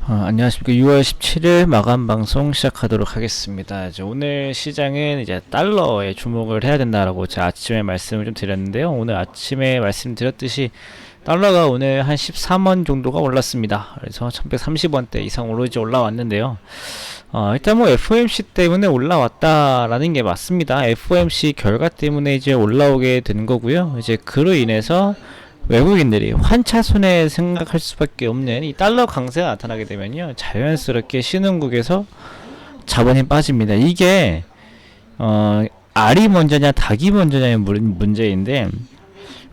안녕하십니까. 6월 17일 마감 방송 시작하도록 하겠습니다. 이제 오늘 시장은 이제 달러에 주목을 해야 된다라고 제가 아침에 말씀을 좀 드렸는데요. 오늘 아침에 말씀드렸듯이 달러가 오늘 한 13원 정도가 올랐습니다. 그래서 1130원대 이상 오르지 올라왔는데요. 일단 뭐 FOMC 때문에 올라왔다라는 게 맞습니다. FOMC 결과 때문에 이제 올라오게 된 거고요. 이제 그로 인해서 외국인들이 환차손에 생각할 수밖에 없는 이 달러 강세가 나타나게 되면요, 자연스럽게 신흥국에서 자본이 빠집니다. 이게 알이 먼저냐 닭이 먼저냐의 문제인데,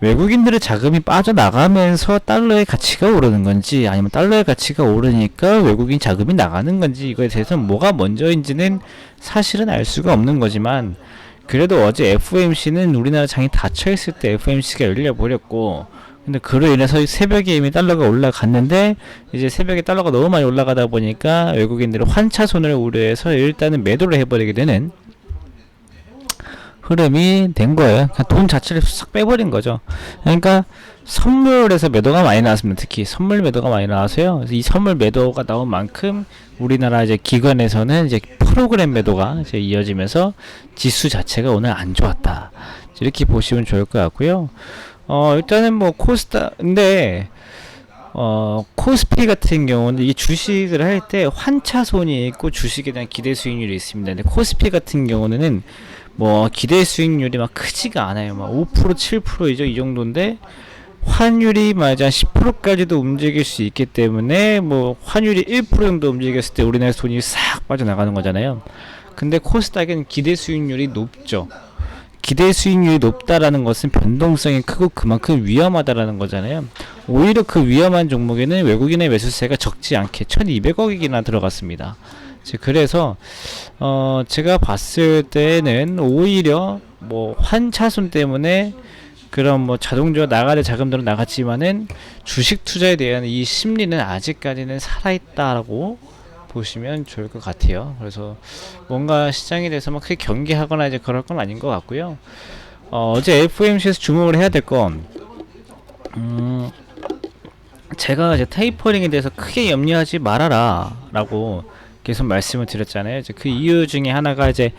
외국인들의 자금이 빠져나가면서 달러의 가치가 오르는 건지, 아니면 달러의 가치가 오르니까 외국인 자금이 나가는 건지, 이거에 대해서는 뭐가 먼저인지는 사실은 알 수가 없는 거지만, 그래도 어제 FOMC는 우리나라 장이 닫혀있을 때 FOMC가 열려버렸고, 근데 그로 인해서 새벽에 이미 달러가 올라갔는데, 이제 새벽에 달러가 너무 많이 올라가다 보니까 외국인들은 환차손을 우려해서 일단은 매도를 해버리게 되는 흐름이 된 거예요. 그냥 돈 자체를 싹 빼버린 거죠. 그러니까 선물에서 매도가 많이 나왔습니다. 특히 선물 매도가 많이 나와서요. 그래서 이 선물 매도가 나온 만큼 우리나라 이제 기관에서는 이제 프로그램 매도가 이제 이어지면서 지수 자체가 오늘 안 좋았다, 이렇게 보시면 좋을 것 같고요. 일단은 뭐 근데 코스피 같은 경우는 이 주식을 할 때 환차손이 있고 주식에 대한 기대 수익률이 있습니다. 근데 코스피 같은 경우는 뭐 기대 수익률이 막 크지가 않아요. 막 5% 7%이죠. 이 정도인데 환율이 맞아 10%까지도 움직일 수 있기 때문에, 뭐 환율이 1% 정도 움직였을 때 우리나라 돈이 싹 빠져나가는 거잖아요. 근데 코스닥은 기대 수익률이 높죠. 기대 수익률이 높다라는 것은 변동성이 크고 그만큼 위험하다라는 거잖아요. 오히려 그 위험한 종목에는 외국인의 매수세가 적지 않게 1200억이나 들어갔습니다. 그래서 제가 봤을 때는 오히려 뭐 환차손 때문에 그런 뭐 자동적으로 나가야 될 자금들은 나갔지만은 주식 투자에 대한 이 심리는 아직까지는 살아있다라고 보시면 좋을 것 같아요. 그래서 뭔가 시장에 대해서 막 크게 경계하거나 이제 그럴 건 아닌 것 같고요. 어제 FOMC에서 주목을 해야 될 건, 제가 이제 테이퍼링에 대해서 크게 염려하지 말아라 라고 계속 말씀을 드렸잖아요. 이제 그 이유 중에 하나가 이제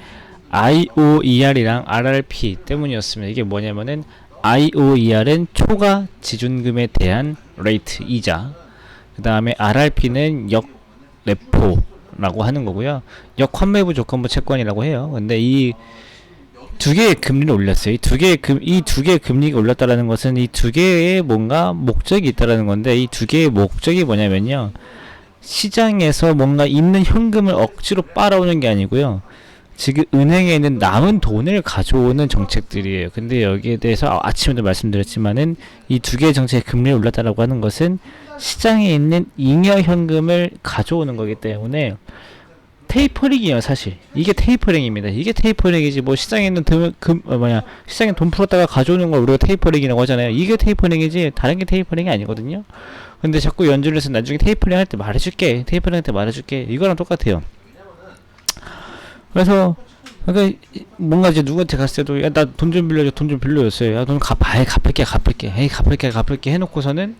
IOER이랑 RRP 때문이었습니다. 이게 뭐냐면은 IOER은 초과 지준금에 대한 레이트 이자, 그 다음에 RRP는 역 레포라고 하는 거고요. 역 환매부 조건부 채권이라고 해요. 근데 이 두 개의 금리를 올렸어요. 이 두 개의 금리가 올렸다라는 것은 이 두 개의 뭔가 목적이 있다라는 건데, 이 두 개의 목적이 뭐냐면요, 시장에서 뭔가 있는 현금을 억지로 빨아오는 게 아니고요, 지금 은행에 있는 남은 돈을 가져오는 정책들이에요. 근데 여기에 대해서 아침에도 말씀드렸지만은 이 두 개의 정책의 금리를 올렸다라고 하는 것은 시장에 있는 잉여 현금을 가져오는 거기 때문에 테이퍼링이에요. 사실 이게 테이퍼링입니다. 이게 테이퍼링이지, 뭐 시장에 있는 시장에 돈 풀었다가 가져오는 걸 우리가 테이퍼링이라고 하잖아요. 이게 테이퍼링이지 다른 게 테이퍼링이 아니거든요. 근데 자꾸 연주를 해서 나중에 테이퍼링 할 때 말해줄게, 테이퍼링 할 때 말해줄게, 이거랑 똑같아요. 그래서 그러니까 뭔가 이제 누구한테 갔을 때도, 야 나 돈 좀 빌려줘, 돈 좀 빌려줬어요. 야 돈 갚을게 에이 갚을게 해놓고서는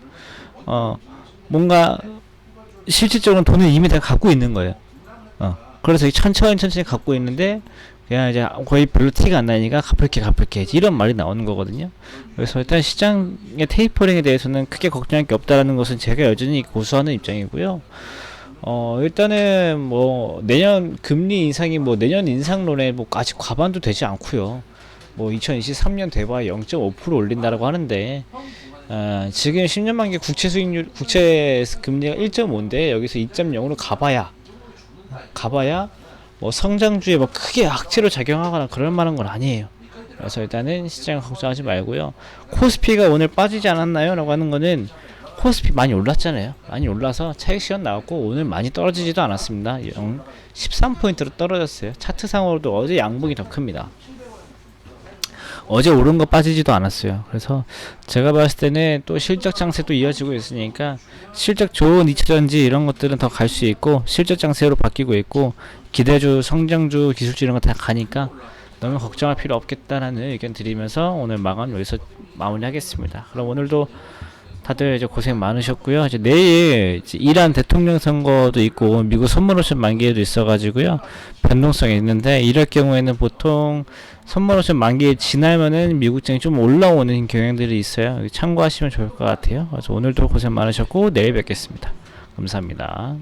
뭔가 실질적으로 돈을 이미 다 갖고 있는 거예요. 그래서 천천히 갖고 있는데 그냥 이제 거의 별로 티가 안 나니까 갚을게 이런 말이 나오는 거거든요. 그래서 일단 시장의 테이퍼링에 대해서는 크게 걱정할 게 없다라는 것은 제가 여전히 고수하는 입장이고요. 일단은 뭐 내년 금리 인상이 뭐 내년 인상론에 뭐 아직 과반도 되지 않고요. 뭐 2023년 돼봐야 0.5% 올린다라고 하는데, 지금 10년 만기 국채 수익률, 국채 금리가 1.5인데 여기서 2.0으로 가봐야 뭐 성장주에 뭐 크게 악재로 작용하거나 그럴 만한 건 아니에요. 그래서 일단은 시장 걱정하지 말고요. 코스피가 오늘 빠지지 않았나요? 라고 하는 거는, 코스피 많이 올랐잖아요. 많이 올라서 차익 시간 나왔고 오늘 많이 떨어지지도 않았습니다. 13포인트로 떨어졌어요. 차트상으로도 어제 양봉이 더 큽니다. 어제 오른 거 빠지지도 않았어요. 그래서 제가 봤을 때는 또 실적 장세도 이어지고 있으니까 실적 좋은 2차전지 이런 것들은 더 갈 수 있고, 실적 장세로 바뀌고 있고, 기대주, 성장주, 기술주 이런 거 다 가니까 너무 걱정할 필요 없겠다라는 의견 드리면서 오늘 마감 여기서 마무리하겠습니다. 그럼 오늘도 다들 이제 고생 많으셨고요. 이제 내일 이제 이란 대통령 선거도 있고 미국 선물 옵션 만기에도 있어가지고요. 변동성이 있는데 이럴 경우에는 보통 선물 옵션 만기에 지나면은 미국증이 좀 올라오는 경향들이 있어요. 참고하시면 좋을 것 같아요. 그래서 오늘도 고생 많으셨고 내일 뵙겠습니다. 감사합니다.